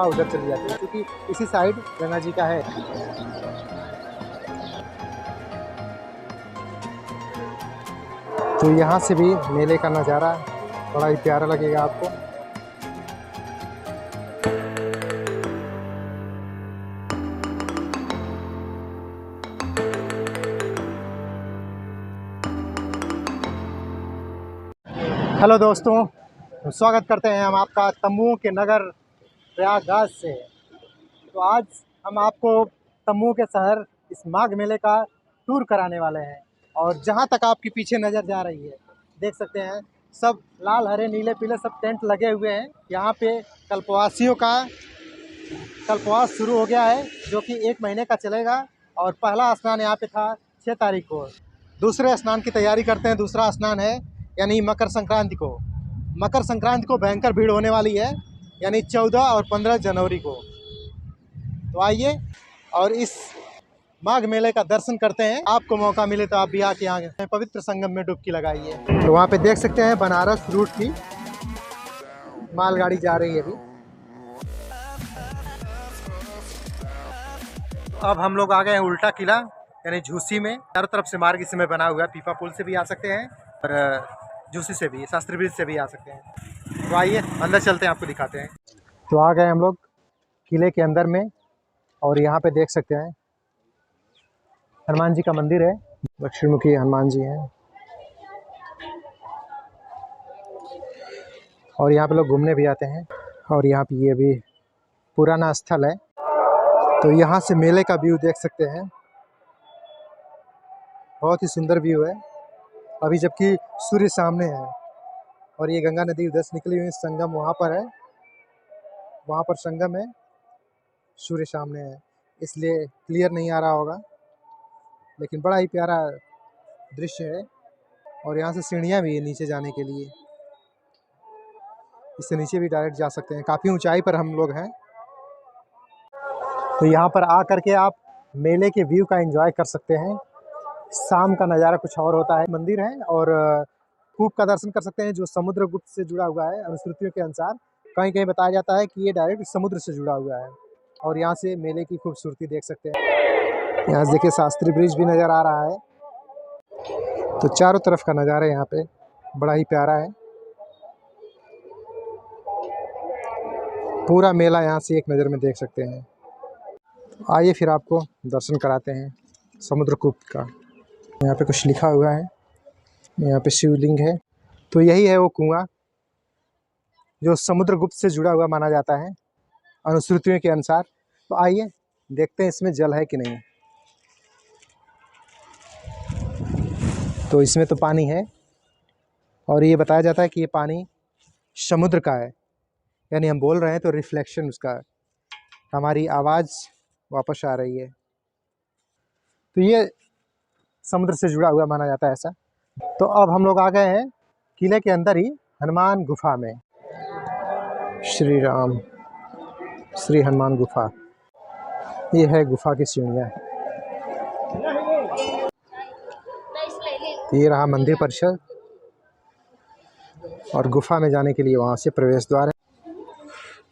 हवा उधर चली जाती है, क्योंकि इसी साइड गंगा जी का है। तो यहाँ से भी मेले का नज़ारा बड़ा ही प्यारा लगेगा आपको। हेलो दोस्तों, स्वागत करते हैं हम आपका तम्बुओं के नगर प्रयागराज से। तो आज हम आपको तम्बुओं के शहर इस माघ मेले का टूर कराने वाले हैं। और जहाँ तक आपकी पीछे नज़र जा रही है, देख सकते हैं सब लाल हरे नीले पीले सब टेंट लगे हुए हैं। यहाँ पे कल्पवासियों का कल्पवास शुरू हो गया है, जो कि 1 महीने का चलेगा। और पहला स्नान यहाँ पे था 6 तारीख को। दूसरे स्नान की तैयारी करते हैं। दूसरा स्नान है यानी मकर संक्रांति को। मकर संक्रांति को भयंकर भीड़ होने वाली है, यानी 14 और 15 जनवरी को। तो आइए और इस माघ मेले का दर्शन करते हैं। आपको मौका मिले तो आप भी आके यहाँ पवित्र संगम में डुबकी लगाइए। तो वहाँ पे देख सकते हैं बनारस रूट की मालगाड़ी जा रही है अभी। अब हम लोग आ गए हैं उल्टा किला यानी झूसी में। चारों तरफ से मार्ग इसमें बना हुआ है। पीपा पुल से भी आ सकते हैं और झूसी से भी, शास्त्री ब्रिज से भी आ सकते हैं। तो आइए अंदर चलते हैं, आपको दिखाते हैं। तो आ गए हम लोग किले के अंदर में, और यहाँ पे देख सकते हैं हनुमान जी का मंदिर है। दक्षिणमुखी हनुमान जी हैं, और यहाँ पे लोग घूमने भी आते हैं। और यहाँ पे ये भी पुराना स्थल है। तो यहाँ से मेले का व्यू देख सकते हैं, बहुत ही सुंदर व्यू है अभी, जबकि सूर्य सामने है। और ये गंगा नदी उधर से निकली हुई, संगम वहाँ पर है, वहाँ पर संगम है, सूर्य सामने है, इसलिए क्लियर नहीं आ रहा होगा, लेकिन बड़ा ही प्यारा दृश्य है। और यहाँ से सीढ़ियाँ भी है नीचे जाने के लिए, इससे नीचे भी डायरेक्ट जा सकते हैं। काफ़ी ऊंचाई पर हम लोग हैं। तो यहाँ पर आ करके आप मेले के व्यू का एंजॉय कर सकते हैं। शाम का नज़ारा कुछ और होता है। मंदिर है और कूप का दर्शन कर सकते हैं, जो समुद्रगुप्त से जुड़ा हुआ है। अनुश्रुतियों के अनुसार कहीं कहीं बताया जाता है कि ये डायरेक्ट समुद्र से जुड़ा हुआ है। और यहाँ से मेले की खूबसूरती देख सकते हैं। यहाँ से देखिए शास्त्री ब्रिज भी नज़र आ रहा है। तो चारों तरफ का नज़ारा यहाँ पे बड़ा ही प्यारा है। पूरा मेला यहाँ से एक नज़र में देख सकते हैं। आइए फिर आपको दर्शन कराते हैं समुद्रगुप्त का। यहाँ पे कुछ लिखा हुआ है, यहाँ पे शिवलिंग है। तो यही है वो कुआं जो समुद्रगुप्त से जुड़ा हुआ माना जाता है अनुश्रुतियों के अनुसार। तो आइए देखते हैं इसमें जल है कि नहीं। तो इसमें तो पानी है, और ये बताया जाता है कि ये पानी समुद्र का है, यानी हम बोल रहे हैं तो रिफ्लेक्शन उसका, हमारी आवाज़ वापस आ रही है। तो ये समुद्र से जुड़ा हुआ माना जाता है ऐसा। तो अब हम लोग आ गए हैं किले के अंदर ही हनुमान गुफा में। श्री राम, श्री हनुमान गुफा, ये है गुफा की सीढ़ियाँ। ये रहा मंदिर परिसर, और गुफा में जाने के लिए वहाँ से प्रवेश द्वार है।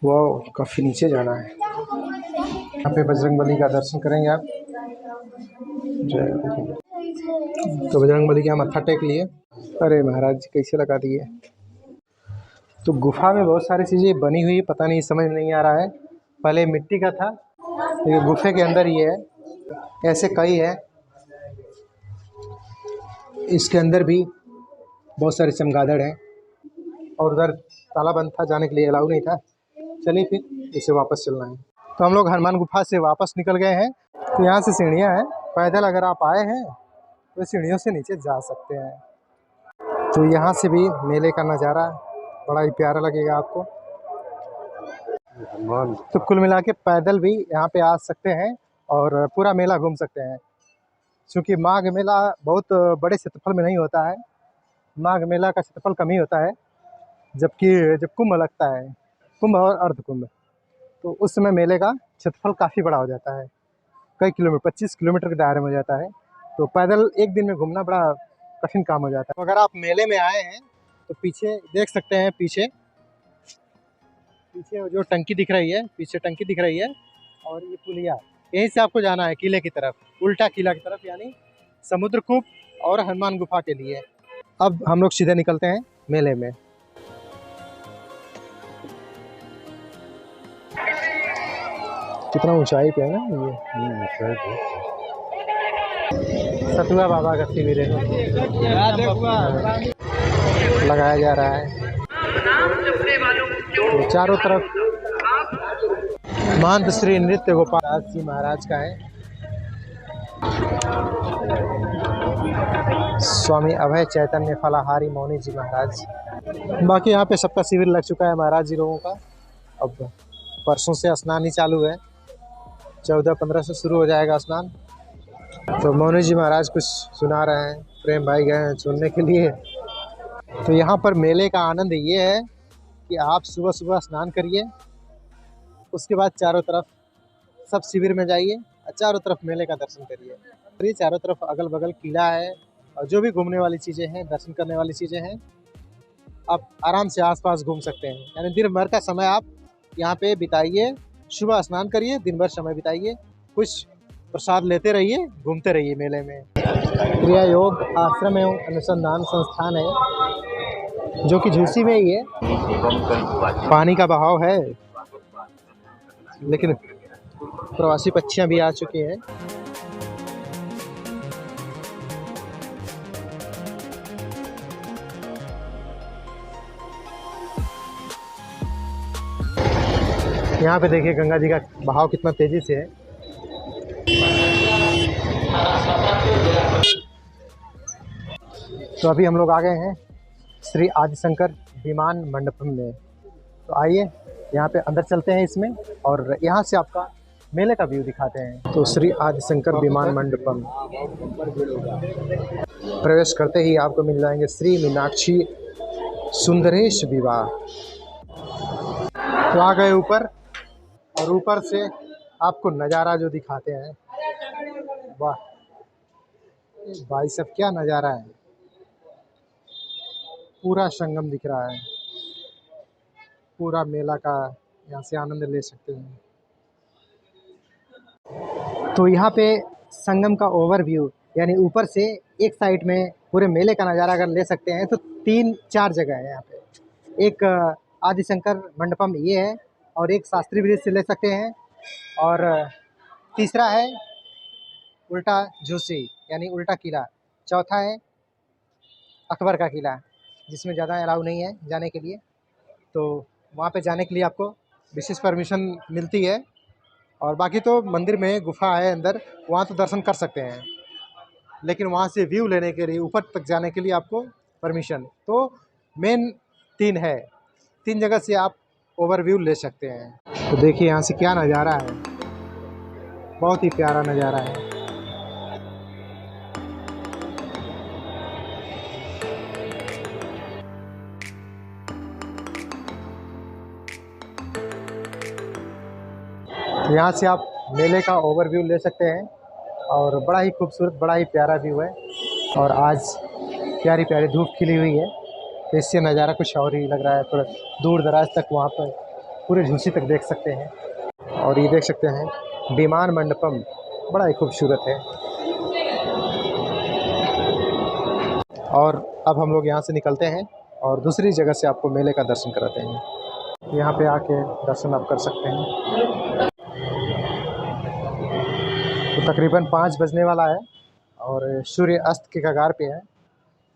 वो काफ़ी नीचे जाना है। यहाँ पे बजरंगबली का दर्शन करेंगे आप। तो बजरंगबली के मत्था टेक लिए। अरे महाराज जी कैसे लगा दिए। तो गुफा में बहुत सारी चीज़ें बनी हुई, पता नहीं समझ नहीं आ रहा है। पहले मिट्टी का था, ये गुफे के अंदर ये है। ऐसे कई है, इसके अंदर भी बहुत सारे चमगादड़ हैं। और उधर ताला बंद था, जाने के लिए अलाउ नहीं था। चलिए फिर इसे वापस चलना है। तो हम लोग हनुमान गुफा से वापस निकल गए हैं। तो यहाँ से सीढ़ियाँ हैं, पैदल अगर आप आए हैं तो सीढ़ियों से नीचे जा सकते हैं। तो यहाँ से भी मेले का नज़ारा बड़ा ही प्यारा लगेगा आपको। तो कुल मिला के पैदल भी यहाँ पे आ सकते हैं और पूरा मेला घूम सकते हैं। क्योंकि माघ मेला बहुत बड़े क्षेत्रफल में नहीं होता है। माघ मेला का क्षेत्रफल कम ही होता है, जबकि जब कुंभ लगता है, कुंभ और अर्ध कुंभ, तो उस समय मेले का क्षेत्रफल काफ़ी बड़ा हो जाता है। कई किलोमीटर, 25 किलोमीटर के दायरे में हो जाता है। तो पैदल एक दिन में घूमना बड़ा कठिन काम हो जाता है। तो अगर आप मेले में आए हैं तो पीछे देख सकते हैं, पीछे पीछे जो टंकी दिख रही है, पीछे टंकी दिख रही है, और ये पुलिया, यहीं से आपको जाना है किले की तरफ, उल्टा किला की तरफ, यानी समुद्र कूप और हनुमान गुफा के लिए। अब हम लोग सीधे निकलते हैं मेले में। कितना ऊंचाई पे है ना ये, सतुआ बाबा का शिविर है, लगाया जा रहा है। तो चारों तरफ महंत श्री नृत्य गोपाल जी महाराज का है, स्वामी अभय चैतन्य फलाहारी मौनी जी महाराज। बाकी यहाँ पे सबका शिविर लग चुका है महाराज जी लोगों का। अब परसों से स्नान ही चालू है, 14-15 से शुरू हो जाएगा स्नान। तो मौनी जी महाराज कुछ सुना रहे हैं, प्रेम भाई गए हैं सुनने के लिए। तो यहाँ पर मेले का आनंद ये है कि आप सुबह सुबह स्नान करिए, उसके बाद चारों तरफ सब शिविर में जाइए और चारों तरफ मेले का दर्शन करिए। फिर चारों तरफ अगल बगल किला है और जो भी घूमने वाली चीज़ें हैं, दर्शन करने वाली चीज़ें हैं, आप आराम से आसपास घूम सकते हैं। यानी दिन भर का समय आप यहाँ पे बिताइए, सुबह स्नान करिए, दिन भर समय बिताइए, कुछ प्रसाद लेते रहिए, घूमते रहिए मेले में। क्रिया योग आश्रम एवं अनुसंधान संस्थान है जो कि झूसी में ही है। पानी का बहाव है, लेकिन प्रवासी पक्षियाँ भी आ चुकी हैं। यहाँ पे देखिए गंगा जी का बहाव कितना तेजी से है। तो अभी हम लोग आ गए हैं श्री आदिशंकर विमान मंडपम में। तो आइए यहाँ पे अंदर चलते हैं इसमें, और यहाँ से आपका मेले का व्यू दिखाते हैं। तो श्री आदिशंकर विमान मंडपम प्रवेश करते ही आपको मिल जाएंगे श्री मीनाक्षी सुंदरेश विवाह। तो आ गए ऊपर, और ऊपर से आपको नज़ारा जो दिखाते हैं, वाह भाई साहब क्या नज़ारा है, पूरा संगम दिख रहा है, पूरा मेला का यहाँ से आनंद ले सकते हैं। तो यहाँ पे संगम का ओवरव्यू, यानी ऊपर से एक साइड में पूरे मेले का नज़ारा अगर ले सकते हैं तो 3-4 जगह है यहाँ पे। एक आदिशंकर मंडपम ये है, और एक शास्त्री ब्रिज से ले सकते हैं, और तीसरा है उल्टा झूसी यानी उल्टा किला, चौथा है अकबर का किला, जिसमें ज़्यादा अलाउ नहीं है जाने के लिए। तो वहाँ पे जाने के लिए आपको विशेष परमिशन मिलती है, और बाकी तो मंदिर में गुफा है अंदर, वहाँ तो दर्शन कर सकते हैं, लेकिन वहाँ से व्यू लेने के लिए ऊपर तक जाने के लिए आपको परमिशन। तो मेन 3 जगह से आप ओवरव्यू ले सकते हैं। तो देखिए यहाँ से क्या नज़ारा है, बहुत ही प्यारा नज़ारा है। यहाँ से आप मेले का ओवरव्यू ले सकते हैं, और बड़ा ही खूबसूरत, बड़ा ही प्यारा व्यू है। और आज प्यारी प्यारी धूप खिली हुई है, तो इससे नज़ारा कुछ और ही लग रहा है। थोड़ा दूर दराज तक वहाँ पर पूरे झूसी तक देख सकते हैं। और ये देख सकते हैं विमान मंडपम, बड़ा ही खूबसूरत है। और अब हम लोग यहाँ से निकलते हैं और दूसरी जगह से आपको मेले का दर्शन कराते हैं। यहाँ पे आके दर्शन आप कर सकते हैं। तो तकरीबन 5 बजने वाला है, और सूर्य अस्त के कगार पे है,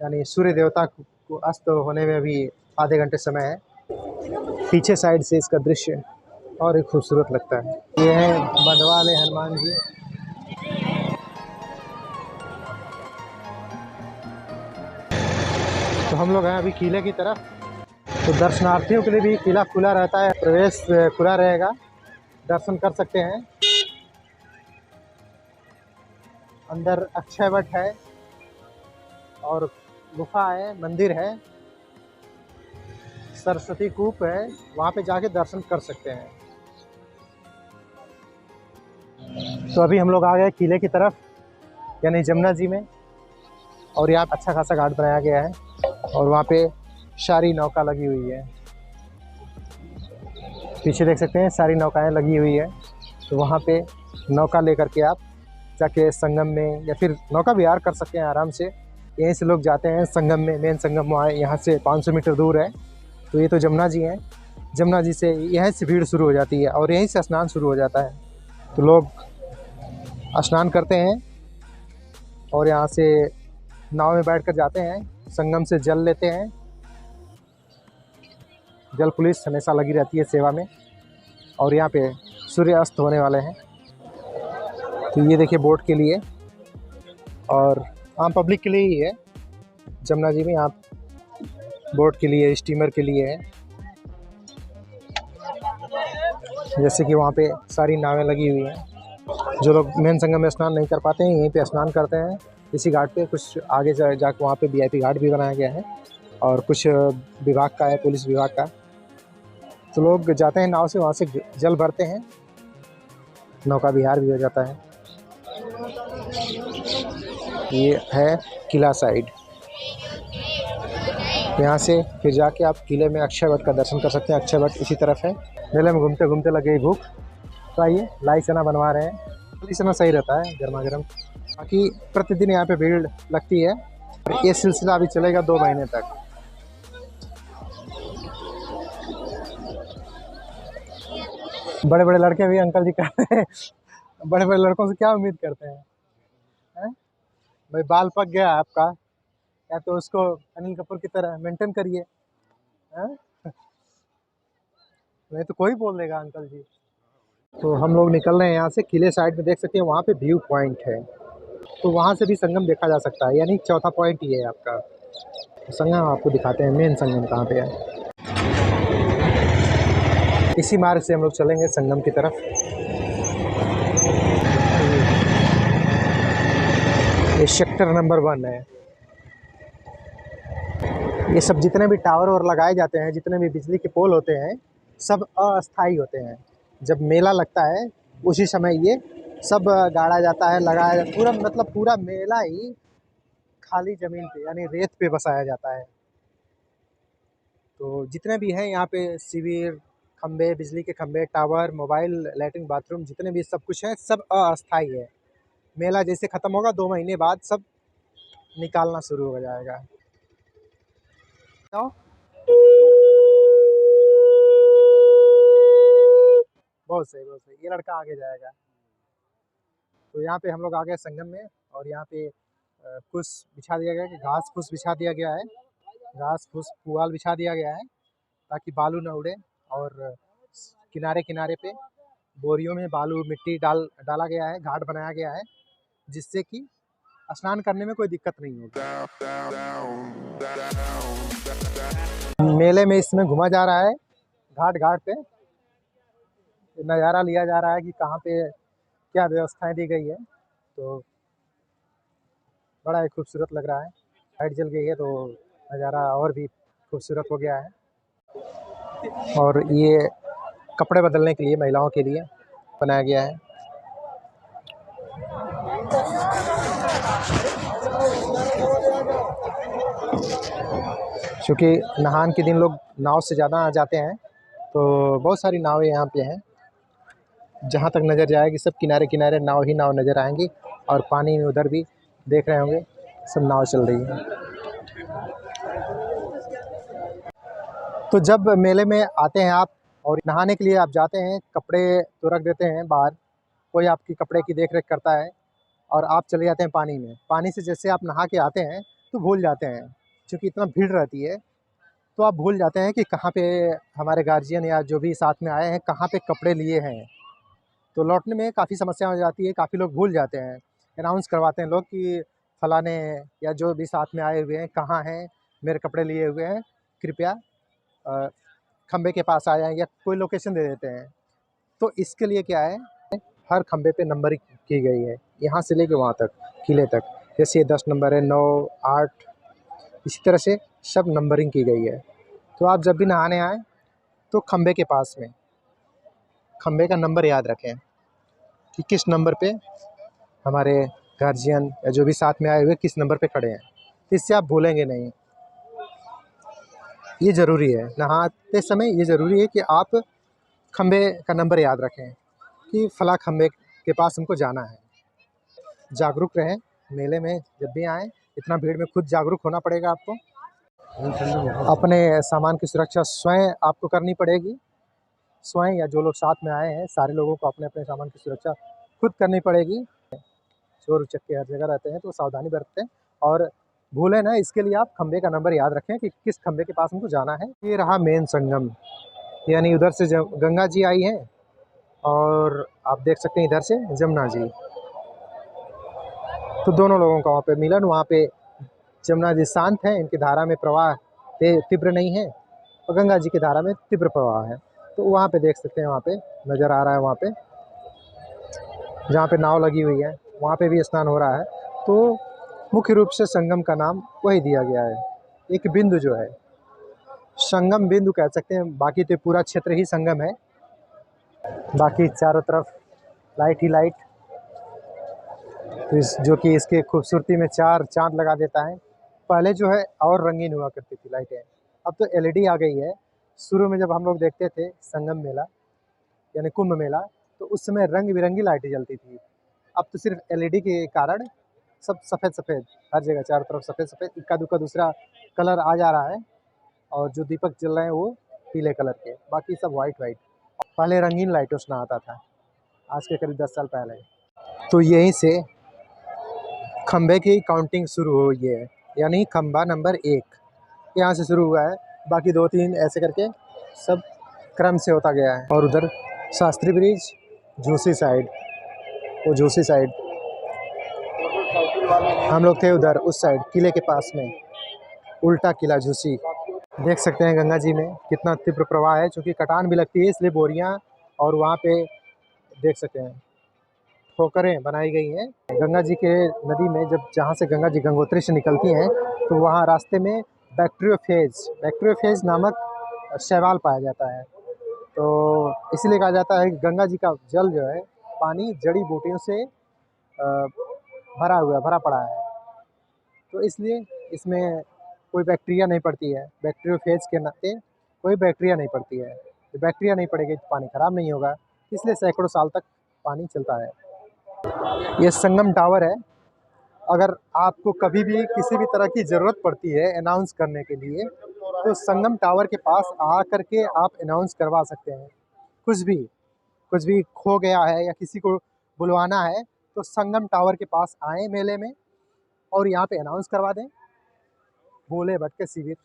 यानी सूर्य देवता को अस्त होने में भी आधे घंटे समय है। पीछे साइड से इसका दृश्य और एक खूबसूरत लगता है। ये है बंधवाले हनुमान जी। तो हम लोग हैं अभी किले की तरफ। तो दर्शनार्थियों के लिए भी किला खुला रहता है, प्रवेश खुला रहेगा, दर्शन कर सकते हैं। अंदर अक्षय वट है, और गुफा है, मंदिर है, सरस्वती कूप है, वहाँ पे जाके दर्शन कर सकते हैं। तो अभी हम लोग आ गए किले की तरफ, यानी जमुना जी में, और यहाँ अच्छा खासा घाट बनाया गया है, और वहाँ पे सारी नौका लगी हुई है। पीछे देख सकते हैं सारी नौकाएं लगी हुई है। तो वहाँ पे नौका लेकर के आप जाके संगम में या फिर नौका विहार कर सकते हैं आराम से। यहीं से लोग जाते हैं संगम में, मेन संगम वहाँ यहाँ से 500 मीटर दूर है। तो ये तो जमुना जी हैं, जमुना जी से यहीं से भीड़ शुरू हो जाती है और यहीं से स्नान शुरू हो जाता है। तो लोग स्नान करते हैं और यहाँ से नाव में बैठकर जाते हैं, संगम से जल लेते हैं। जल पुलिस हमेशा लगी रहती है सेवा में। और यहाँ पे सूर्य अस्त होने वाले हैं। तो ये देखिए बोट के लिए और आम पब्लिक के लिए ही है जमुना जी में। आप बोट के लिए, स्टीमर के लिए है। जैसे कि वहाँ पे सारी नावें लगी हुई हैं। जो लोग मेन संगम में स्नान नहीं कर पाते हैं यहीं पे स्नान करते हैं इसी घाट पे। कुछ आगे जाकर वहाँ पे VIP घाट भी बनाया गया है और कुछ विभाग का है, पुलिस विभाग का। तो लोग जाते हैं नाव से, वहाँ से जल भरते हैं, नौका विहार भी हो जाता है। ये है किला साइड। यहाँ से फिर जाके आप किले में अक्षय वट का दर्शन कर सकते हैं। अक्षय वट इसी तरफ है। मेले में घूमते घूमते लगे भूख, तो आइए लाई चना बनवा रहे हैं। लाई चना सही रहता है गर्मा गर्म। बाकी प्रतिदिन यहाँ पे भीड़ लगती है और ये सिलसिला अभी चलेगा 2 महीने तक। बड़े बड़े लड़के भी अंकल जी कहते हैं, बड़े बड़े लड़कों से क्या उम्मीद करते हैं, हैं? भाई बाल पक गया आपका, या तो उसको अनिल कपूर की तरह मेंटेन करिए, हैं? नहीं तो कोई बोल देगा अंकल जी। तो हम लोग निकल रहे हैं यहाँ से। किले साइड में देख सकते हैं वहाँ पे व्यू पॉइंट है, तो वहाँ से भी संगम देखा जा सकता है। यानी चौथा पॉइंट ये है आपका। संगम आपको दिखाते हैं, मेन संगम कहाँ पे है। इसी मार्ग से हम लोग चलेंगे संगम की तरफ। ये सेक्टर नंबर 1 है। ये सब जितने भी टावर और लगाए जाते हैं, जितने भी बिजली के पोल होते हैं, सब अस्थाई होते हैं। जब मेला लगता है उसी समय ये सब गाड़ा जाता है, लगाया जाता है। पूरा मतलब पूरा मेला ही खाली ज़मीन पे यानी रेत पे बसाया जाता है। तो जितने भी हैं यहाँ पे शिविर, खंबे, बिजली के खंबे, टावर, मोबाइल, लैट्रिन, बाथरूम, जितने भी सब कुछ है सब अस्थाई है। मेला जैसे ख़त्म होगा 2 महीने बाद सब निकालना शुरू हो जाएगा। तो बहुत सही, बहुत सही। ये लड़का आगे जाएगा। तो यहाँ पे हम लोग आ गए संगम में और यहाँ पे कुछ बिछा दिया गया कि घास फूस बिछा दिया गया है। घास फूस पुआल बिछा दिया गया है ताकि बालू न उड़े। और किनारे किनारे पे बोरियों में बालू मिट्टी डाला गया है, घाट बनाया गया है, जिससे कि स्नान करने में कोई दिक्कत नहीं होगी। मेले में इसमें घुमा जा रहा है, घाट घाट पे नज़ारा लिया जा रहा है कि कहाँ पे क्या व्यवस्थाएं दी गई है। तो बड़ा ही खूबसूरत लग रहा है। लाइट जल गई है तो नज़ारा और भी खूबसूरत हो गया है। और ये कपड़े बदलने के लिए, महिलाओं के लिए बनाया गया है। क्योंकि नहान के दिन लोग नाव से ज़्यादा आ जाते हैं, तो बहुत सारी नावें यहाँ पे हैं। जहाँ तक नज़र जाएगी सब किनारे किनारे नाव ही नाव नज़र आएंगी। और पानी में उधर भी देख रहे होंगे सब नाव चल रही है। तो जब मेले में आते हैं आप और नहाने के लिए आप जाते हैं, कपड़े तो रख देते हैं बाहर, कोई आपकी कपड़े की देख रेख करता है और आप चले जाते हैं पानी में। पानी से जैसे आप नहा के आते हैं तो भूल जाते हैं, क्योंकि इतना भीड़ रहती है तो आप भूल जाते हैं कि कहाँ पे हमारे गार्जियन या जो भी साथ में आए हैं कहाँ पे कपड़े लिए हैं। तो लौटने में काफ़ी समस्या हो जाती है, काफ़ी लोग भूल जाते हैं। अनाउंस करवाते हैं लोग कि फलाने या जो भी साथ में आए हुए हैं कहाँ हैं, मेरे कपड़े लिए हुए हैं, कृपया खंबे के पास आ जाएं, या कोई लोकेशन दे देते हैं। तो इसके लिए क्या है, हर खंबे पे नंबरिंग की गई है, यहाँ से लेके वहाँ तक, किले तक। जैसे 10 नंबर है, 9, 8, इसी तरह से सब नंबरिंग की गई है। तो आप जब भी नहाने आएँ तो खंबे के पास में खंबे का नंबर याद रखें कि किस नंबर पे हमारे गार्जियन या जो भी साथ में आए हुए किस नंबर पे खड़े हैं। इससे आप भूलेंगे नहीं। ये ज़रूरी है, नहाते समय ये ज़रूरी है कि आप खंबे का नंबर याद रखें कि फला खंबे के पास हमको जाना है। जागरूक रहें, मेले में जब भी आएँ इतना भीड़ में खुद जागरूक होना पड़ेगा आपको। अपने सामान की सुरक्षा स्वयं आपको करनी पड़ेगी। स्वयं या जो लोग साथ में आए हैं सारे लोगों को अपने अपने सामान की सुरक्षा खुद करनी पड़ेगी। चोर उचक्के हर जगह रहते हैं तो सावधानी बरतें और भूलें ना, इसके लिए आप खंबे का नंबर याद रखें कि किस खंबे के पास हमको जाना है। ये रहा मेन संगम, यानी उधर से गंगा जी आई हैं और आप देख सकते हैं इधर से जमुना जी। तो दोनों लोगों का वहाँ पे मिलन, वहाँ पे जमुना जी शांत है, इनकी धारा में प्रवाह तीव्र नहीं है और गंगा जी की धारा में तीव्र प्रवाह है। तो वहाँ पे देख सकते हैं, वहाँ पे नज़र आ रहा है, वहाँ पे जहाँ पे नाव लगी हुई है वहाँ पे भी स्नान हो रहा है। तो मुख्य रूप से संगम का नाम वही दिया गया है। एक बिंदु जो है संगम बिंदु कह सकते हैं, बाकी तो पूरा क्षेत्र ही संगम है। बाकी चारों तरफ लाइट ही लाइट, तो जो कि इसके खूबसूरती में चार चांद लगा देता है। पहले जो है और रंगीन हुआ करती थी लाइटें, अब तो एलईडी आ गई है। शुरू में जब हम लोग देखते थे संगम मेला यानी कुंभ मेला, तो उस समय रंग बिरंगी लाइटें जलती थी। अब तो सिर्फ एलईडी के कारण सब सफ़ेद सफ़ेद, हर जगह चारों तरफ सफ़ेद सफ़ेद, इक्का दुक्का दूसरा कलर आ जा रहा है और जो दीपक जल रहे हैं वो पीले कलर के, बाकी सब वाइट वाइट। पहले रंगीन लाइटों से आता था, आज के करीब 10 साल पहले। तो यहीं से खंबे की काउंटिंग शुरू हुई है, यानी खंबा नंबर 1 यहाँ से शुरू हुआ है। बाकी 2 3 ऐसे करके सब क्रम से होता गया है। और उधर शास्त्री ब्रिज, झूसी साइड, वो झूसी साइड हम लोग थे, उधर उस साइड किले के पास में उल्टा किला झूसी। देख सकते हैं गंगा जी में कितना तीव्र प्रवाह है, क्योंकि कटान भी लगती है इसलिए बोरियां और वहाँ पे देख सकते हैं ठोकरें बनाई गई हैं। गंगा जी के नदी में जब जहाँ से गंगा जी गंगोत्री से निकलती हैं तो वहाँ रास्ते में बैक्टीरियोफेज नामक शैवाल पाया जाता है। तो इसीलिए कहा जाता है कि गंगा जी का जल जो है पानी जड़ी बूटियों से भरा पड़ा है, तो इसलिए इसमें कोई बैक्टीरिया नहीं पड़ती है। बैक्टीरियोफेज के नाते कोई बैक्टीरिया नहीं पड़ती है। तो बैक्टीरिया नहीं पड़ेगी तो पानी ख़राब नहीं होगा, इसलिए सैकड़ों साल तक पानी चलता है। ये संगम टावर है। अगर आपको कभी भी किसी भी तरह की ज़रूरत पड़ती है अनाउंस करने के लिए, तो संगम टावर के पास आ कर के आप अनाउंस करवा सकते हैं। कुछ भी खो गया है या किसी को बुलवाना है तो संगम टावर के पास आएँ मेले में और यहाँ पे अनाउंस करवा दें। भोले भटके शिविर,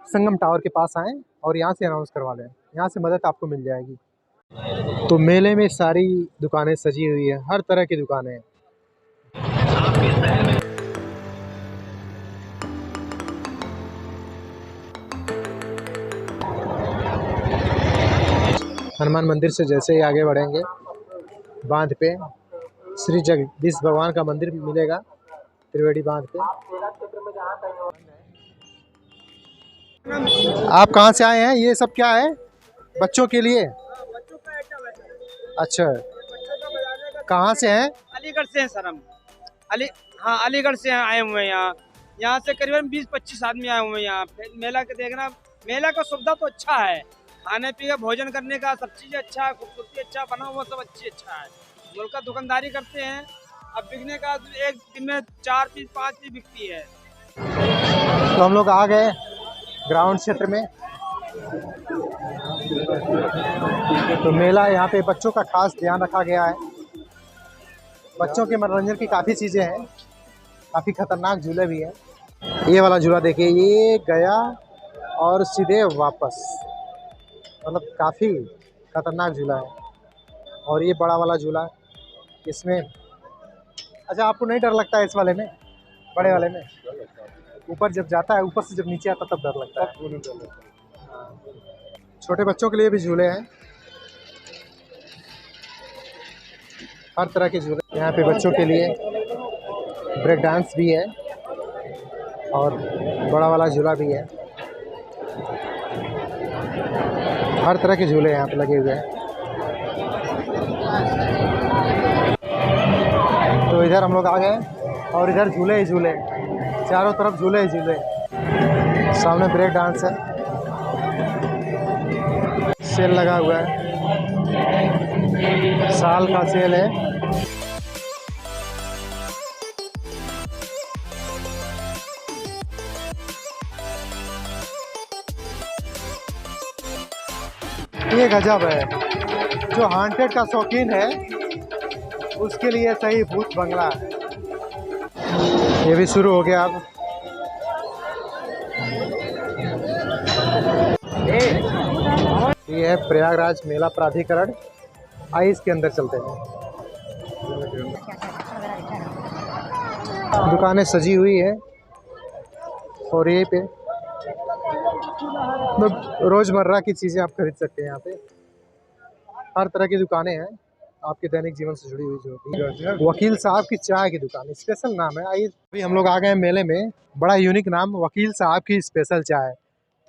संगम टावर के पास आएँ और यहाँ से अनाउंस करवा लें, यहाँ से मदद आपको मिल जाएगी। तो मेले में सारी दुकानें सजी हुई है, हर तरह की दुकानें हैं। हनुमान मंदिर से जैसे ही आगे बढ़ेंगे बांध पे श्री जगदीश भगवान का मंदिर मिलेगा, त्रिवेणी बांध पे। आप कहाँ से आए हैं? ये सब क्या है? बच्चों के लिए? अच्छा, कहाँ से हैं? अलीगढ़ से हैं सर हम। हाँ, अलीगढ़ से आए हुए हैं। यहाँ से करीबन 20-25 आदमी आए हुए हैं यहाँ पे मेला के देखना। मेला का सुविधा तो अच्छा है, खाने पीने भोजन करने का सब चीज़ अच्छा है, खूबसूरती अच्छा बना हुआ सब अच्छा है। मुल्क का दुकानदारी करते हैं, अब बिकने का एक दिन में 4 पीस 5 पीस बिकती है। तो हम लोग आ गए ग्राउंड क्षेत्र में। तो मेला यहाँ पे बच्चों का खास ध्यान रखा गया है। बच्चों के मनोरंजन की काफ़ी चीज़ें हैं, काफ़ी खतरनाक झूले भी हैं। ये वाला झूला देखिए, ये गया और सीधे वापस, मतलब काफ़ी खतरनाक झूला है। और ये बड़ा वाला झूला, इसमें अच्छा आपको नहीं डर लगता है इस वाले में? बड़े वाले में ऊपर जब जाता है, ऊपर से जब नीचे आता तब डर लगता है। छोटे बच्चों के लिए भी झूले हैं, हर तरह के झूले यहाँ पे बच्चों के लिए। ब्रेक डांस भी है और बड़ा वाला झूला भी है, हर तरह के झूले यहाँ पे लगे हुए हैं। तो इधर हम लोग आ गए और इधर झूले ही झूले, चारों तरफ झूले ही झूले। सामने ब्रेक डांस है, सेल लगा हुआ है, साल का सेल है। ये गजब है, जो हॉन्टेड का शौकीन है उसके लिए सही भूत बंगला है। ये भी शुरू हो गया अब। ये है प्रयागराज मेला प्राधिकरण। आइए इसके अंदर चलते हैं। दुकानें सजी हुई है और यहीं पे मतलब रोजमर्रा की चीजें आप खरीद सकते हैं। यहाँ पे हर तरह की दुकानें हैं आपके दैनिक जीवन से जुड़ी हुई। जो वकील साहब की चाय की दुकान, स्पेशल नाम है। आइए, अभी हम लोग आ गए हैं मेले में। बड़ा यूनिक नाम, वकील साहब की स्पेशल चाय।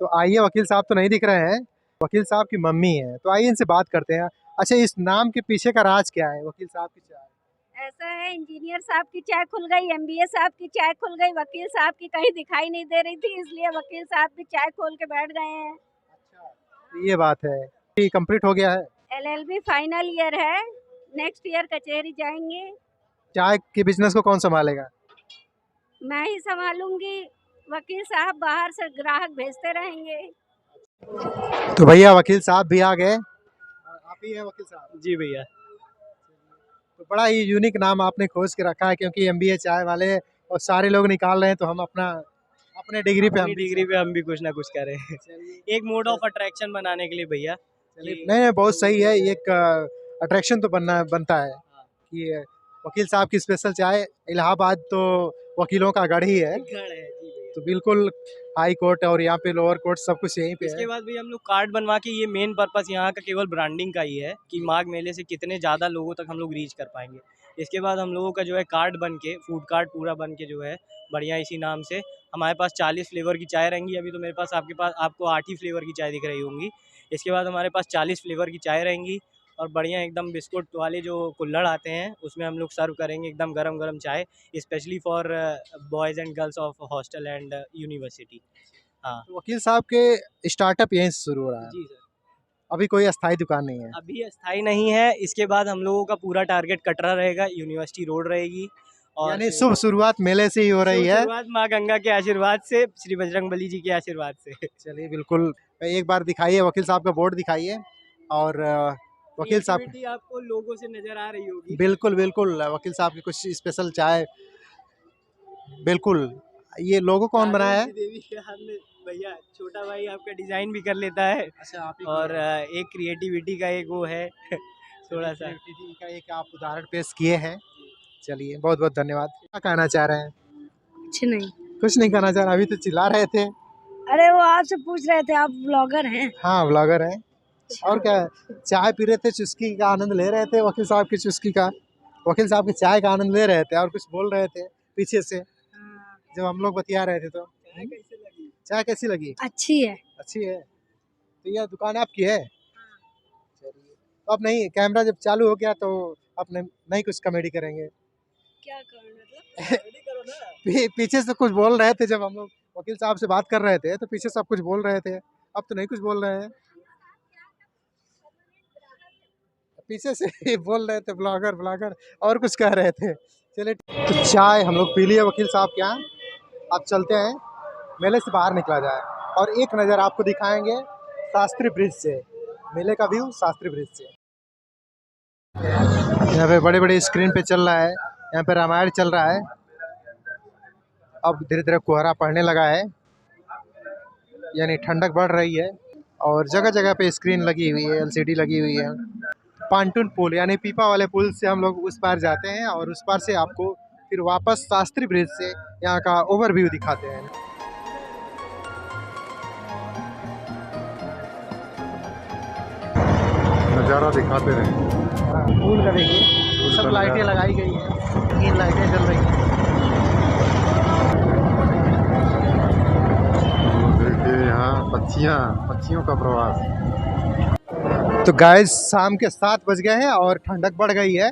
तो आइए, वकील साहब तो नहीं दिख रहे हैं, वकील साहब की मम्मी है, तो आइए इनसे बात करते हैं। अच्छा, इस नाम के पीछे का राज क्या है? वकील साहब की चाय ऐसा है, इंजीनियर साहब की चाय खुल गई, एमबीए साहब की चाय खुल गई, वकील साहब की कहीं दिखाई नहीं दे रही थी, इसलिए वकील साहब की चाय खोल के बैठ गए हैं। अच्छा, ये बात है। ये कंप्लीट हो गया है? एलएलबी फाइनल ईयर है, नेक्स्ट ईयर कचहरी जाएंगे। चाय के बिजनेस को कौन संभालेगा? मैं ही संभालूंगी, वकील साहब बाहर से ग्राहक भेजते रहेंगे। तो भैया वकील साहब भी आ गए। आप ही हैं वकील साहब? जी भैया। तो बड़ा ही यूनिक नाम आपने खोज के रखा है, क्योंकि एमबीए चाय वाले और सारे लोग निकाल रहे हैं, तो हम अपने डिग्री पे हम भी कुछ ना कुछ करें। एक मोड ऑफ अट्रैक्शन बनाने के लिए भैया। नहीं, बहुत सही है। एक अट्रैक्शन तो बनता है कि वकील साहब की स्पेशल चाय। इलाहाबाद तो वकीलों का गढ़ ही है, गढ़ है जी भैया। तो बिल्कुल हाई कोर्ट और यहाँ पे लोअर कोर्ट सब कुछ यहीं पे है। इसके बाद भी हम लोग कार्ड बनवा के, ये मेन पर्पस यहाँ का केवल ब्रांडिंग का ही है कि माघ मेले से कितने ज़्यादा लोगों तक हम लोग रीच कर पाएंगे। इसके बाद हम लोगों का जो है कार्ड बन के, फूड कार्ड पूरा बन के जो है बढ़िया, इसी नाम से हमारे पास 40 फ्लेवर की चाय रहेंगी। अभी तो मेरे पास आपको 8 ही फ्लेवर की चाय दिख रही होंगी। इसके बाद हमारे पास 40 फ्लेवर की चाय रहेंगी और बढ़िया एकदम बिस्कुट वाले जो कुल्हड़ आते हैं उसमें हम लोग सर्व करेंगे एकदम गरम गरम चाय, specially for boys and girls of hostel and university. हाँ, तो वकील साहब के स्टार्टअप यहीं से शुरू हो रहा है? जी सर। अभी कोई अस्थायी दुकान नहीं है? अभी अस्थाई नहीं है। इसके बाद हम लोगों का पूरा टारगेट कटरा रहेगा, यूनिवर्सिटी रोड रहेगी। और यानी शुभ शुरुआत मेले से ही हो रही है। शुरुआत माँ गंगा के आशीर्वाद से, श्री बजरंगबली जी के आशीर्वाद से। चलिए, बिल्कुल। एक बार दिखाइए वकील साहब का बोर्ड दिखाइए। और वकील साहब आपको लोगों से नजर आ रही होगी। बिल्कुल बिल्कुल, वकील साहब की कुछ स्पेशल चाय। बिल्कुल। ये लोगो कौन बनाया है? देवी के हाथ में भैया, छोटा भाई आपका डिजाइन भी कर लेता है। अच्छा, आप और एक क्रिएटिविटी का एक वो है थोड़ा सा का एक आप उदाहरण पेश किए हैं। चलिए, बहुत बहुत धन्यवाद। क्या कहना चाह रहे हैं? कुछ नहीं। कुछ नहीं कहना चाह रहे? अभी तो चिल्ला रहे थे। अरे वो आपसे पूछ रहे थे, आप ब्लॉगर हैं? हाँ, ब्लॉगर हैं। और क्या, चाय पी रहे थे, चुस्की का आनंद ले रहे थे, वकील साहब की चुस्की का, वकील साहब की चाय का आनंद ले रहे थे और कुछ बोल रहे थे पीछे से जब हम लोग बतिया रहे थे। तो चाय कैसी लगी? अच्छी है। अच्छी है। तो यह दुकान आपकी है? चलिए, तो अब नहीं, कैमरा जब चालू हो गया तो अपने नहीं कुछ कॉमेडी करेंगे? क्या मतलब? पीछे से कुछ बोल रहे थे जब हम लोग वकील साहब से बात कर रहे थे, तो पीछे से आप कुछ बोल रहे थे। अब तो नहीं कुछ बोल रहे हैं, पीछे से बोल रहे थे ब्लॉगर और कुछ कह रहे थे। चलिए, तो चाय हम लोग पी लिए वकील साहब के यहाँ। अब चलते हैं, मेले से बाहर निकला जाए और एक नज़र आपको दिखाएंगे शास्त्री ब्रिज से, मेले का व्यू शास्त्री ब्रिज से। यहाँ पे बड़े बड़े स्क्रीन पे चल रहा है, यहाँ पे रामायण चल रहा है। अब धीरे धीरे कोहरा पड़ने लगा है, यानी ठंडक बढ़ रही है और जगह जगह पे स्क्रीन लगी हुई है, एलसीडी लगी हुई है। पांटून पुल यानी पीपा वाले पुल से हम लोग उस पार जाते हैं और उस पार से आपको फिर वापस शास्त्री ब्रिज से यहाँ का ओवरव्यू दिखाते हैं। नज़ारा दिखाते रहे। पुल का देखिए, सब लाइटें लगाई गई हैं, 3 लाइटें जल रही हैं। देखिए यहाँ पक्षियों का प्रवास। तो गाइस, शाम के 7 बज गए हैं और ठंडक बढ़ गई है,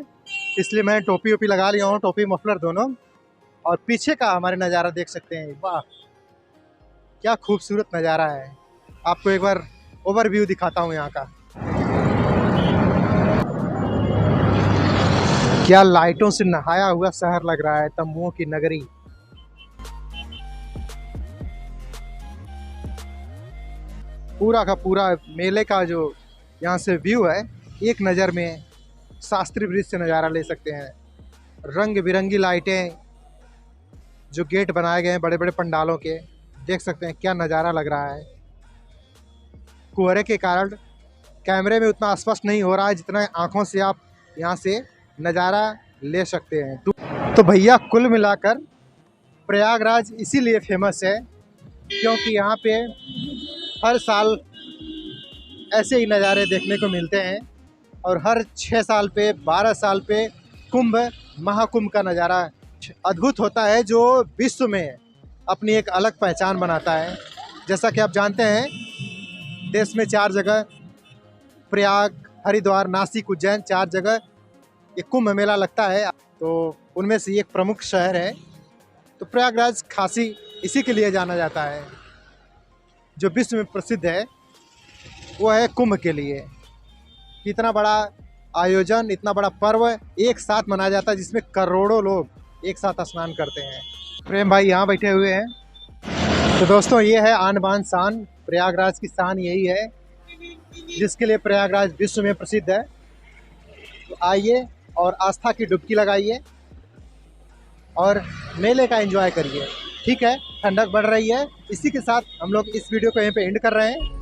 इसलिए मैं टोपी वोपी लगा लिया हूँ, टोपी मफलर दोनों। और पीछे का हमारे नज़ारा देख सकते हैं। वाह, क्या खूबसूरत नज़ारा है। आपको एक बार ओवरव्यू दिखाता हूँ यहाँ का। क्या लाइटों से नहाया हुआ शहर लग रहा है तंबुओं की नगरी। पूरा का पूरा मेले का जो यहाँ से व्यू है, एक नज़र में शास्त्री ब्रिज से नज़ारा ले सकते हैं। रंग बिरंगी लाइटें जो गेट बनाए गए हैं बड़े बड़े पंडालों के, देख सकते हैं क्या नज़ारा लग रहा है। कोहरे के कारण कैमरे में उतना स्पष्ट नहीं हो रहा है जितना आंखों से आप यहाँ से नज़ारा ले सकते हैं। तो भैया कुल मिलाकर प्रयागराज इसीलिए फेमस है क्योंकि यहाँ पे हर साल ऐसे ही नज़ारे देखने को मिलते हैं और हर 6 साल पे 12 साल पे कुंभ महाकुंभ का नज़ारा अद्भुत होता है जो विश्व में अपनी एक अलग पहचान बनाता है। जैसा कि आप जानते हैं देश में 4 जगह प्रयाग, हरिद्वार, नासिक, उज्जैन 4 जगह ये कुंभ मेला लगता है, तो उनमें से एक प्रमुख शहर है। तो प्रयागराज खासी इसी के लिए जाना जाता है, जो विश्व में प्रसिद्ध है वो है कुंभ के लिए। इतना बड़ा आयोजन, इतना बड़ा पर्व एक साथ मनाया जाता है जिसमें करोड़ों लोग एक साथ स्नान करते हैं। प्रेम भाई यहाँ बैठे हुए हैं। तो दोस्तों ये है आन बान शान, प्रयागराज की शान यही है जिसके लिए प्रयागराज विश्व में प्रसिद्ध है। तो आइए और आस्था की डुबकी लगाइए और मेले का एंजॉय करिए। ठीक है, ठंडक बढ़ रही है। इसी के साथ हम लोग इस वीडियो को यहीं पे एंड कर रहे हैं।